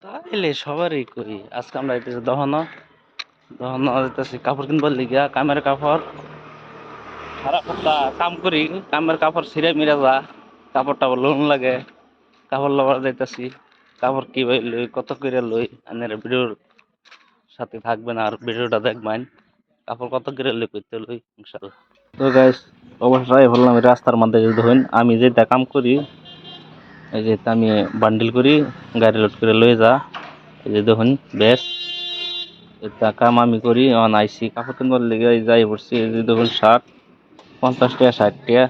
তাইলে সবারই করি আজকে আমরা যাইতেছি দহনা দহনা যাইতেছি কাপড় কিনবার লিগা কামের কাপড় সারা সপ্তাহ কাম করি কামের কাপড় ছিঁড়ে মিরা যা কাপড় টাপড় লোন লাগে কাপড় লবার যাইতেছি কাপড় কি ভাই লই কত করে লই আনের ভিডিওর সাথে থাকবেন আর ভিডিওটা দেখবেন কাপড় কত করে লই করতে লই ইনশাআল্লাহ। তো গাইস অবশ্যই বললাম রাস্তার মধ্যে যদি হইন আমি যেটা কাম করি এই যে আমি বান্ডিল করি গাড়ি লোড করে লই যা এই যে দেখুন বেশ এটা কাম আমি করি অন আইসি কাপড় কিনবার লেগে যাই পড়ছি এই যে দেখুন 50 টাকা 60 টাকা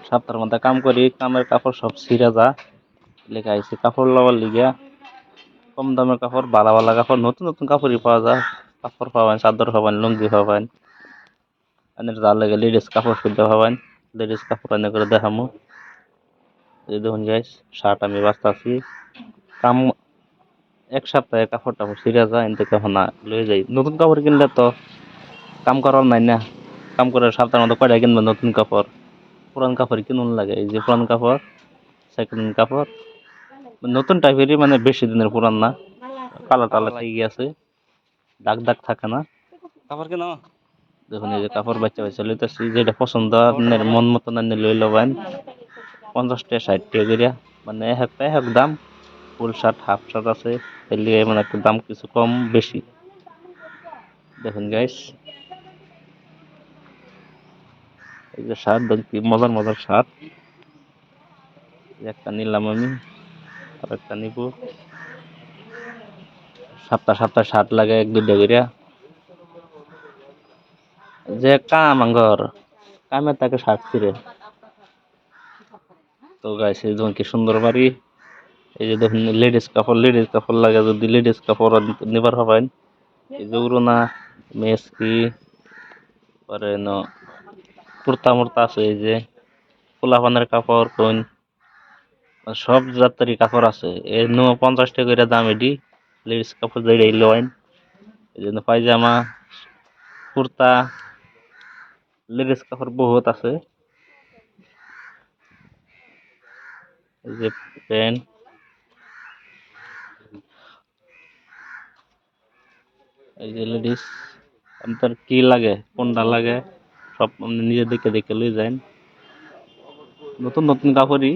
সপ্তাহের মধ্যে কাম করি কামের কাপড় সব ছিঁড়া যা লেগে আইসি কাপড় লওয়ার লিগা কম দামের কাপড় ভালো ভালো কাপড় নতুন নতুন কাপড়ই পাওয়া যায় কাপড় পাবেন চাদর পাবেন লুঙ্গি পাবেন এনে যা লাগে লেডিস কাপড় শুদ্ধ পাবেন লেডিস কাপড় এনে করে দেখামু এই দেখুন গাইস শার্ট আমি বাঁচতাছি কাম এক সপ্তাহে কাপড় টাপড় ছিঁড়া যায় এনতে কখন না লয়ে যাই নতুন কাপড় কিনলে তো কাম করার নাই না কাম করে সপ্তাহের মধ্যে কয়টা কিনবো নতুন কাপড় পুরান কাপড় কিনুন লাগে এই যে পুরান কাপড় সেকেন্ড হ্যান্ড কাপড় নতুন টাইপেরই মানে বেশি দিনের পুরান না কালার টালার হয়ে গিয়েছে দাগ দাগ থাকে না কাপড় কেন দেখুন এই যে কাপড় বাচ্চা বাচ্চা লইতেছি যেটা পছন্দ আপনার মন মতন আনি লই লবেন 50 টাকা 60 টাকা করিয়া মানে এক দাম ফুল শার্ট হাফ শার্ট আছে এর লিগে মানে একটু দাম কিছু কম বেশি দেখুন গাইস এই যে শার্ট দেখি মজার মজার শার্ট একটা নিলাম আমি আর একটা নিব সপ্তাহ সপ্তাহ শার্ট লাগে এক দুইটা করিয়া যে কাম আঙ্গর কামে তাকে শার্ট ছিঁড়ে তো গাইস এই দেখুন কি সুন্দর বাড়ি এই যে দেখুন লেডিস কাপড় লাগে যদি লেডিস কাপড় নিবার হবেন এই যে উড়না মেসকি পরে কুর্তা মুর্তা আছে এই যে পোলাপানের কাপড় কোন সব জাতেরই কাপড় আছে এর 50 টাকা করে দাম এটি লেডিস কাপড় যেটা লইন এই জন্য পায়জামা কুর্তা লেডিস কাপড় বহুত আছে এই যে প্যান্ট এই যে লেডিস আপনার কি লাগে কোনটা লাগে সব আপনি নিজে দেখে দেখে লই যান নতুন নতুন কাপড়ই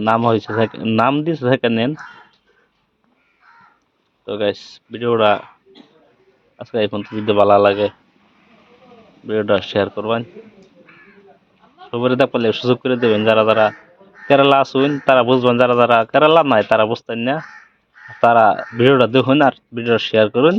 নাম হয়েছে নাম দিয়েছে সেকেন্ড হ্যান্ড। তো গাইস ভিডিওটা আজকে এই পর্যন্ত যদি ভালো লাগে ভিডিওটা শেয়ার করবেন সবাই দেখলে সুযোগ করে দেবেন যারা যারা কেরালা আসুন তারা বুঝবেন যারা যারা কেরালা নাই তারা বুঝতেন না তারা ভিডিওটা দেখুন আর ভিডিওটা শেয়ার করুন।